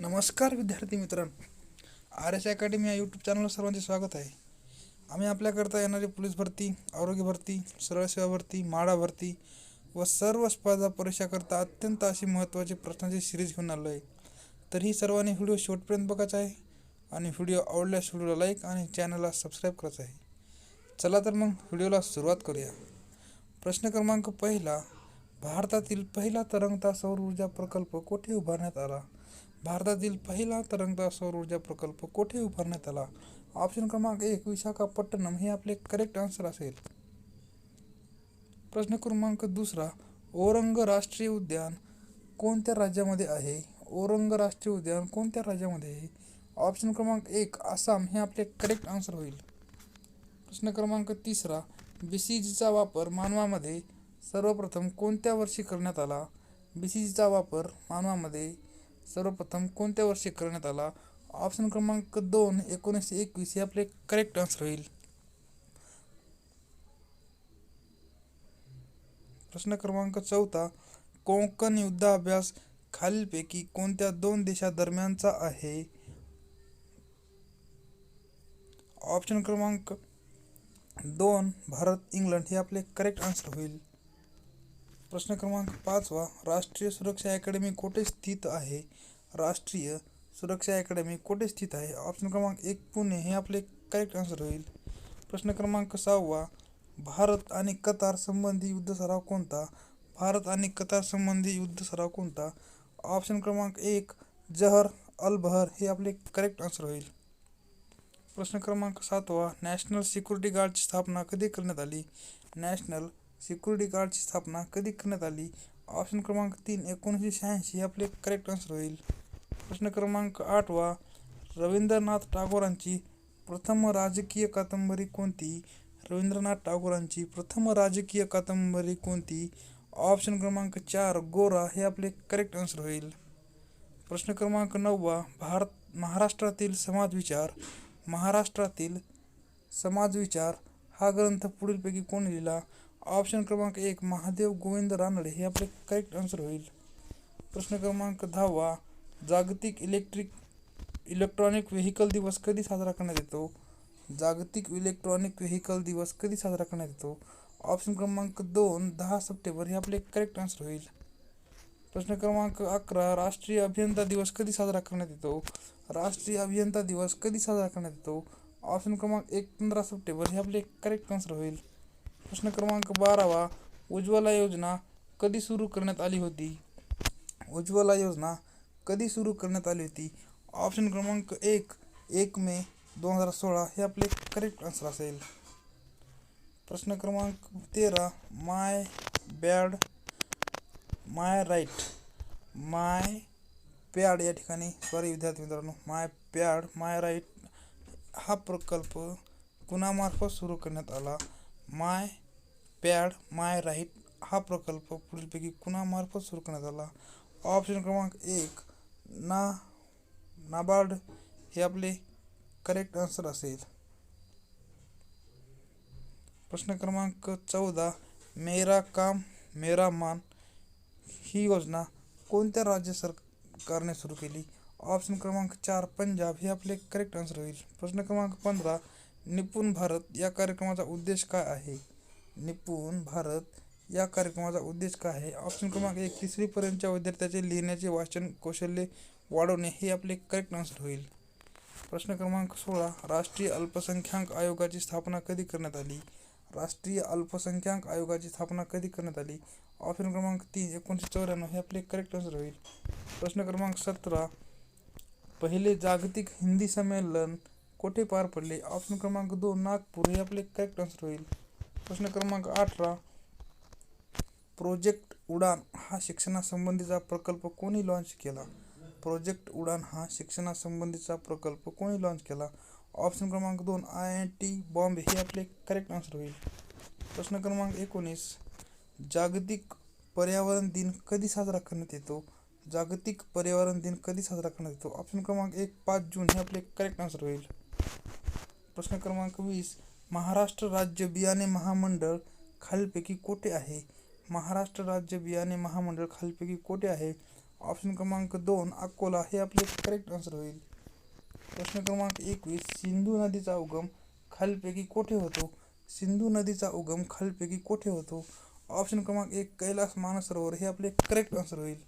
नमस्कार विद्यार्थी मित्रांनो, आर एस अकॅडमी या यूट्यूब चॅनलवर सर्वांचे स्वागत आहे. आम्ही आपल्याकरता येणारी पोलीस भरती, आरोग्य भरती, सरळ सेवा भरती, माडा भरती व सर्व स्पर्धा परीक्षाकरता अत्यंत अशी महत्त्वाची प्रश्नांची सिरीज घेऊन आलो आहे. तर ही सर्वांनी व्हिडिओ शेवटपर्यंत बघायचा आहे आणि व्हिडिओ आवडल्यास व्हिडिओला लाईक आणि चॅनलला सबस्क्राईब करायचं आहे. चला तर मग व्हिडिओला सुरुवात करूया. प्रश्न क्रमांक पहिला, भारतातील पहिला तरंगता सौर ऊर्जा प्रकल्प कोठे उभारण्यात आला? भारतातील पहिला तरंगता सौर ऊर्जा प्रकल्प कोठे उभारण्यात आला? ऑप्शन क्रमांक 1 विशाखापट्टणम हे आपले करेक्ट आन्सर असेल. प्रश्न क्रमांक दुसरा, औरंग राष्ट्रीय उद्यान कोणत्या राज्यामध्ये आहे? औरंग राष्ट्रीय उद्यान कोणत्या राज्यामध्ये आहे? ऑप्शन क्रमांक 1 आसाम हे आपले करेक्ट आन्सर होईल. प्रश्न क्रमांक तिसरा, बीसीजीचा वापर मानवामध्ये सर्वप्रथम कोणत्या वर्षी करण्यात आला? बीसीजीचा वापर मानवामध्ये सर्वप्रथम कोणत्या वर्षी करण्यात आला? ऑप्शन क्रमांक 2 1921 हे आपले करेक्ट आन्सर होईल. प्रश्न क्रमांक चौथा, कोकण युद्धाभ्यास खालीलपैकी कोणत्या दोन देशांदरम्यानचा आहे? ऑप्शन क्रमांक 2 भारत इंग्लंड हे आपले करेक्ट आन्सर होईल. प्रश्न क्रमांक 5, राष्ट्रीय सुरक्षा अकॅडमी कोठे स्थित आहे? राष्ट्रीय सुरक्षा अकॅडमी कोठे स्थित आहे? ऑप्शन क्रमांक 1 पुणे हे आपले करेक्ट आन्सर होईल. प्रश्न क्रमांक 6, भारत आणि कतार संबंधी युद्ध सराव कोणता? भारत आणि कतार संबंधी युद्ध सराव कोणता? ऑप्शन क्रमांक 1 जहर अल बहर हे आपले करेक्ट आन्सर होईल. प्रश्न क्रमांक 7, नॅशनल सिक्युरिटी गार्डची स्थापना कधी करण्यात आली? नॅशनल सिक्युरिटी गार्डची स्थापना कधी करण्यात आली? ऑप्शन क्रमांक 3 1986 हे आपले करेक्ट आन्सर होईल. प्रश्न क्रमांक 8, रवींद्रनाथ टागोरांची प्रथम राजकीय कादंबरी कोणती? रवींद्रनाथ टागोरांची प्रथम राजकीय कादंबरी कोणती? ऑप्शन क्रमांक 4 गोरा हे आपले करेक्ट आन्सर होईल. प्रश्न क्रमांक 9, महाराष्ट्रातील समाजविचार हा ग्रंथ पुढीलपैकी कोणी लिहिला? ऑप्शन क्रमांक 1 महादेव गोविंद रानडे हे आपले करेक्ट आन्सर होईल. प्रश्न क्रमांक 10, जागतिक इलेक्ट्रॉनिक व्हेकल दिवस कधी साजरा करण्यात येतो? जागतिक इलेक्ट्रॉनिक व्हेकल दिवस कधी साजरा करण्यात येतो? ऑप्शन क्रमांक 2 10 सप्टेंबर हे आपले करेक्ट आन्सर होईल. प्रश्न क्रमांक 11, राष्ट्रीय अभियंता दिवस कधी साजरा करण्यात येतो? राष्ट्रीय अभियंता दिवस कधी साजरा करण्यात येतो? ऑप्शन क्रमांक 1 15 सप्टेंबर हे आपले करेक्ट आन्सर होईल. प्रश्न क्रमांक 12, उज्ज्वला योजना कधी सुरू करण्यात आली होती? उज्ज्वला योजना कधी सुरू करण्यात आली होती? ऑप्शन क्रमांक 1 मे 2016 हे आपले करेक्ट आन्सर असेल. प्रश्न क्रमांक 13, माय पॅड या ठिकाणी विद्यार्थी मित्रांनो, माय राईट हा प्रकल्प कुणामार्फत सुरू करण्यात आला? माय राईट हा प्रकल्प पुढीलपैकी कुणामार्फत सुरू करण्यात आला? ऑप्शन क्रमांक 1 नाबार्ड हे आपले करेक्ट आन्सर असेल. प्रश्न क्रमांक 14, मेरा काम मेरा मान ही योजना कोणत्या राज्य सरकारने सुरू केली? ऑप्शन क्रमांक 4 पंजाब हे आपले करेक्ट आन्सर होईल. प्रश्न क्रमांक 15, निपुण भारत या कार्यक्रमाचा उद्देश काय आहे? निपुण भारत या कार्यक्रमाचा उद्देश काय आहे? ऑप्शन क्रमांक 1 तिसरी पर्यंतच्या विद्यार्थ्यांचे लिहिण्याचे वाचन कौशल्य वाढवणे हे आपले करेक्ट आन्सर होईल. प्रश्न क्रमांक 16, राष्ट्रीय अल्पसंख्याक आयोगाची स्थापना कधी करण्यात आली? राष्ट्रीय अल्पसंख्याक आयोगाची स्थापना कधी करण्यात आली? ऑप्शन क्रमांक 3 1994 हे आपले करेक्ट आन्सर होईल. प्रश्न क्रमांक 17, पहिले जागतिक हिंदी संमेलन कोठे पार पडले? ऑप्शन क्रमांक 2 नागपूर हे आपले करेक्ट आन्सर होईल. प्रश्न क्रमांक 18, प्रोजेक्ट उडान हा शिक्षणासंबंधीचा प्रकल्प कोणी लॉन्च केला? प्रोजेक्ट उडान हा शिक्षणासंबंधीचा प्रकल्प कोणी लॉन्च केला? ऑप्शन क्रमांक 2 IIT बॉम्बे हे आपले करेक्ट आन्सर होईल. प्रश्न क्रमांक 19, जागतिक पर्यावरण दिन कधी साजरा करण्यात येतो? जागतिक पर्यावरण दिन कधी साजरा करण्यात येतो? ऑप्शन क्रमांक 1 5 जून हे आपले करेक्ट आन्सर होईल. प्रश्न क्रमांक 20, महाराष्ट्र राज्य बियाणे महामंडळ खालीलपैकी कोठे आहे? महाराष्ट्र राज्य बियाणे महामंडळ खालीलपैकी कोठे आहे? ऑप्शन क्रमांक 2 अकोला हे आपले करेक्ट आन्सर होईल. प्रश्न क्रमांक 21 सिंधू नदीचा उगम खालीलपैकी कोठे होतो? सिंधू नदीचा उगम खालीलपैकी कोठे होतो? ऑप्शन क्रमांक 1 कैलास मानसरोवर हे आपले करेक्ट आन्सर होईल.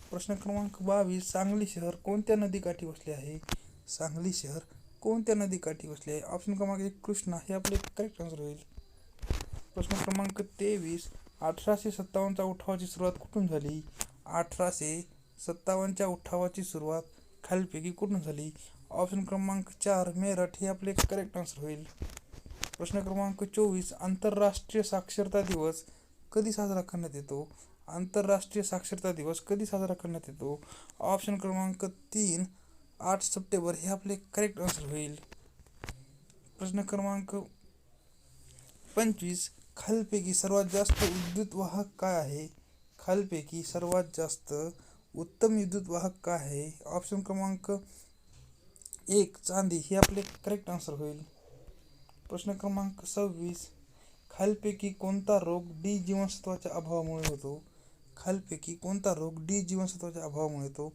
प्रश्न क्रमांक 22 सांगली शहर कोणत्या नदीकाठी वसले आहे? सांगली शहर कोणत्या नदीकाठी वसले आहे? ऑप्शन क्रमांक 1 कृष्णा हे आपले करेक्ट आन्सर होईल. प्रश्न क्रमांक 23 1857च्या उठावाची सुरुवात कुठून झाली? 1857च्या उठावाची सुरुवात खालीलपैकी कुठून झाली? ऑप्शन क्रमांक 4 मेरठ हे आपले करेक्ट आन्सर होईल. प्रश्न क्रमांक 24 आंतरराष्ट्रीय साक्षरता दिवस कधी साजरा करण्यात येतो? आंतरराष्ट्रीय साक्षरता दिवस कधी साजरा करण्यात येतो? ऑप्शन क्रमांक 3 8 सप्टेंबर हे आपले करेक्ट आन्सर होईल. प्रश्न क्रमांक 25 खालीलपैकी सर्वात जास्त विद्युत वाहक काय आहे? खालीलपैकी सर्वात जास्त उत्तम विद्युत वाहक काय आहे? ऑप्शन क्रमांक 1 चांदी हे आपले करेक्ट आन्सर होईल. प्रश्न क्रमांक 26 खालीलपैकी कोणता रोग डी जीवनसत्वाच्या अभावामुळे होतो? खालीलपैकी कोणता रोग डी जीवनसत्वाच्या अभावामुळे होतो?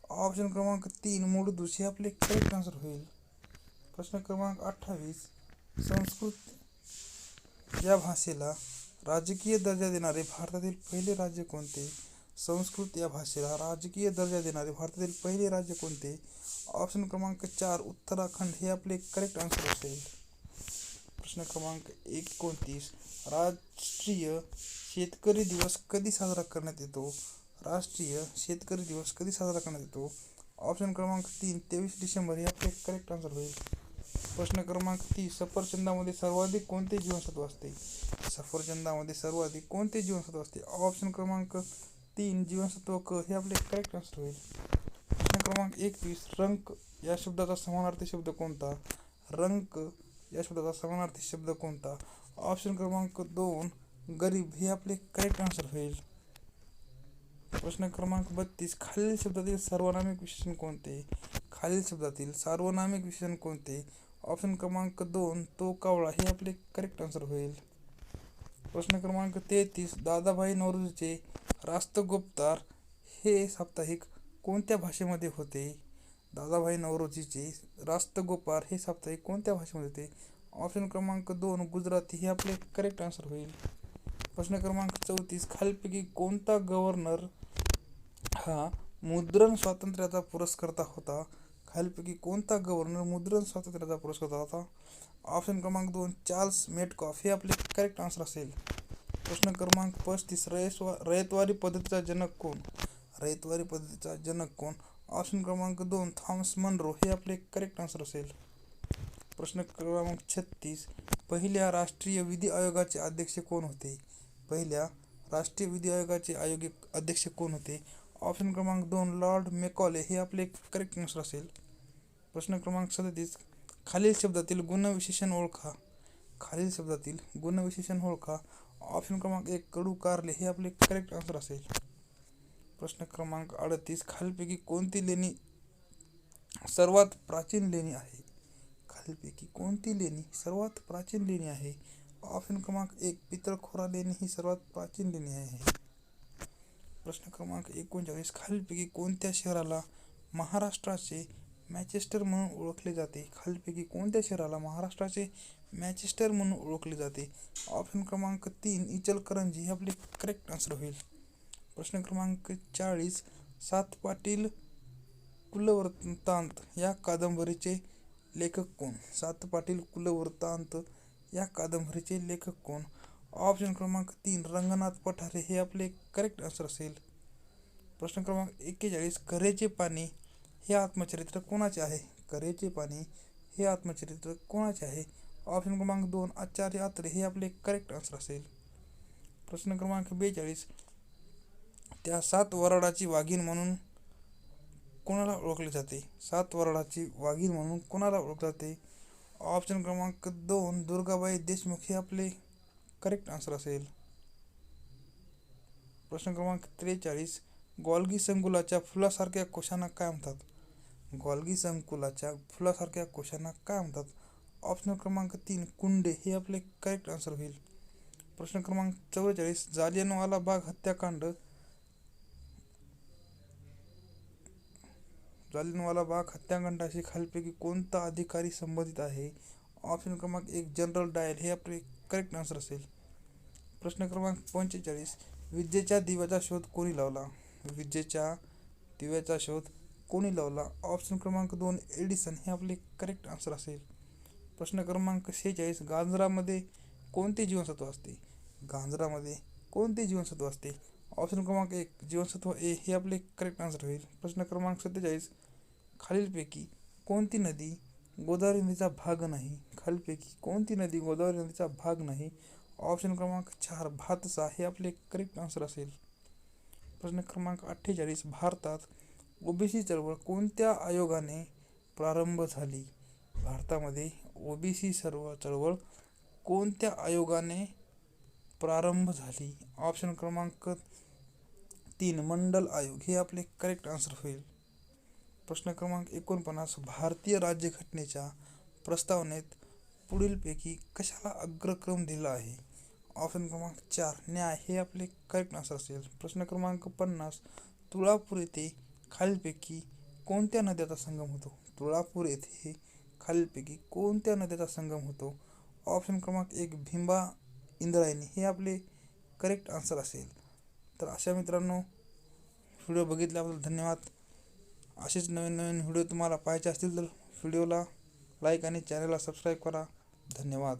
ऑप्शन क्रमांक 3 मूळदोष हे आपले करेक्ट आन्सर होईल. प्रश्न क्रमांक 28 संस्कृत या भाषेला राजकीय दर्जा देणारे भारतातील पहिले राज्य कोणते? संस्कृत या भाषेला राजकीय दर्जा देणारे भारतातील पहिले राज्य कोणते? ऑप्शन क्रमांक 4 उत्तराखंड हे आपले करेक्ट आन्सर असेल. प्रश्न क्रमांक 29 राष्ट्रीय शेतकरी दिवस कधी साजरा करण्यात येतो? राष्ट्रीय शेतकरी दिवस कधी साजरा करण्यात येतो? ऑप्शन क्रमांक 3 23 डिसेंबर हे आपले करेक्ट आन्सर होईल. प्रश्न क्रमांक 30 सफरचंदामध्ये सर्वाधिक कोणते जीवनसत्व असते? सफरचंदामध्ये सर्वाधिक कोणते जीवनसत्व असते? ऑप्शन क्रमांक 3 जीवनसत्व क हे आपले करेक्ट आन्सर होईल. प्रश्न क्रमांक 31 रंक या शब्दाचा समानार्थी शब्द कोणता? रंक या शब्दाचा समानार्थी शब्द कोणता? ऑप्शन क्रमांक 2 गरीब हे आपले करेक्ट आन्सर होईल. प्रश्न क्रमांक 32 खालील शब्दातील सार्वनामिक विशेषण कोणते? खालील शब्दातील सार्वनामिक विशेषण कोणते? ऑप्शन क्रमांक 2 तो कावळा हे आपले करेक्ट आन्सर होईल. प्रश्न क्रमांक 33 दादाभाई नौरोजीचे राष्ट्रगोपतार हे साप्ताहिक कोणत्या भाषेमध्ये होते? दादाभाई नौरोजीचे राष्ट्रगोपार हे साप्ताहिक कोणत्या भाषेमध्ये होते? ऑप्शन क्रमांक 2 गुजराती हे आपले करेक्ट आन्सर होईल. प्रश्न क्रमांक 34 खालीलपैकी कोणता गव्हर्नर हा मुद्रण स्वातंत्र्याचा पुरस्कर्ता होता? खालीलपैकी कोणता गव्हर्नर मुद्रण स्वातंत्र्याचा पुरस्कर्ता होता? ऑप्शन क्रमांक 2 चार्ल्स मेटकॉफ हे आपले करेक्ट आन्सर असेल. प्रश्न क्रमांक 35 रयतवारी पद्धतीचा जनक कोण? रयतवारी पद्धतीचा जनक कोण? ऑप्शन क्रमांक 2 थॉमस मनरो हे आपले करेक्ट आन्सर असेल. प्रश्न क्रमांक 36 पहिल्या राष्ट्रीय विधी आयोगाचे अध्यक्ष कोण होते? पहिल्या राष्ट्रीय विधी आयोगाचे अध्यक्ष कोण होते? ऑप्शन क्रमांक 2 लॉर्ड मेकॉले हे आपले करेक्ट आन्सर असेल. प्रश्न क्रमांक 37 खालील शब्दातील गुणविशेषण ओळखा. खालील शब्दातील गुणविशेषण ओळखा. ऑप्शन क्रमांक 1 कडू कारले हे आपले करेक्ट आन्सर असेल. प्रश्न क्रमांक 38 खालीलपैकी कोणती लेणी सर्वात प्राचीन लेणी आहे? खालीलपैकी कोणती लेणी सर्वात प्राचीन लेणी आहे? ऑप्शन क्रमांक 1 पितळखोरा लेणी ही सर्वात प्राचीन लेणी आहे. प्रश्न क्रमांक 39 खालीलपैकी कोणत्या शहराला महाराष्ट्राचे मँचेस्टर म्हणून ओळखले जाते? खालीलपैकी कोणत्या शहराला महाराष्ट्राचे मँचेस्टर म्हणून ओळखले जाते? ऑप्शन क्रमांक 3 इचलकरंजी हे आपले करेक्ट आन्सर होईल. प्रश्न क्रमांक 40 सात पाटील कुलवृत्तांत या कादंबरीचे लेखक कोण? सात पाटील कुलवृत्तांत या कादंबरीचे लेखक कोण? ऑप्शन क्रमांक 3 रंगनाथ पठारे हे आपले करेक्ट आन्सर असेल. प्रश्न क्रमांक 41 कऱ्हेचे पाणी हे आत्मचरित्र कोणाचे आहे? कऱ्हेचे पाणी हे आत्मचरित्र कोणाचे आहे? ऑप्शन क्रमांक 2 आचार्य अत्रे हे आपले करेक्ट आन्सर असेल. प्रश्न क्रमांक 42 त्या सात वराडाची वाघीण म्हणून कोणाला ओळखले जाते? सात वराडाची वाघीण म्हणून कोणाला ओळखले जाते? ऑप्शन क्रमांक 2 दुर्गाबाई देशमुख हे आपले करेक्ट आन्सर असेल. प्रश्न क्रमांक 43 गोल्गी संकुलाच्या फुलासारख्या कोशांना काय म्हणतात? गोल्गी संकुलाच्या फुलासारख्या कोशांना काय म्हणतात? ऑप्शन क्रमांक 3 कुंडे हे आपले करेक्ट आन्सर होईल. प्रश्न क्रमांक 44 जालियनवाला बाग हत्याकांड जालियनवाला बाग हत्याकांडाशी खालीलपैकी कोणता अधिकारी संबंधित आहे? ऑप्शन क्रमांक 1 जनरल डायल हे आपले करेक्ट आन्सर असेल. प्रश्न क्रमांक 45. विजेच्या दिव्याचा शोध कोणी लावला? विजेच्या दिव्याचा शोध कोणी लावला? ऑप्शन क्रमांक 2 एडिसन हे आपले करेक्ट आन्सर असेल. प्रश्न क्रमांक 46. गाजरामध्ये कोणते जीवनसत्व असते? गाजरामध्ये कोणते जीवनसत्व असते? ऑप्शन क्रमांक 1 जीवनसत्व ए हे आपले करेक्ट आन्सर होईल. प्रश्न क्रमांक 47. खालीलपैकी कोणती नदी गोदावरी नदीचा भाग नाही? खालीलपैकी कोणती नदी गोदावरी नदीचा भाग नाही? ऑप्शन क्रमांक 4 भातसा हे आपले करेक्ट आन्सर असेल. प्रश्न क्रमांक 48. भारतात ओबीसी चळवळ कोणत्या आयोगाने प्रारंभ झाली? भारतामध्ये ओबीसी चळवळ कोणत्या आयोगाने प्रारंभ झाली? ऑप्शन क्रमांक 3 मंडल आयोग हे आपले करेक्ट आन्सर होईल. प्रश्न क्रमांक 49. भारतीय राज्यघटनेच्या प्रस्तावनेत पुढीलपैकी कशाला अग्रक्रम दिला आहे? ऑप्शन क्रमांक 4 न्याय हे आपले करेक्ट आन्सर असेल. प्रश्न क्रमांक 50. तुळापूर येथे खालीलपैकी कोणत्या नद्याचा संगम होतो? तुळापूर येथे खालीलपैकी कोणत्या नद्याचा संगम होतो? ऑप्शन क्रमांक 1 भीमा इंद्रायणी हे आपले करेक्ट आन्सर असेल. तर अशा मित्रांनो, व्हिडिओ बघितल्याबद्दल धन्यवाद. असेच नवीन नवीन व्हिडिओ तुम्हाला पाहायचे असतील तर व्हिडिओला लाईक आणि चॅनलला सबस्क्राईब करा. धन्यवाद.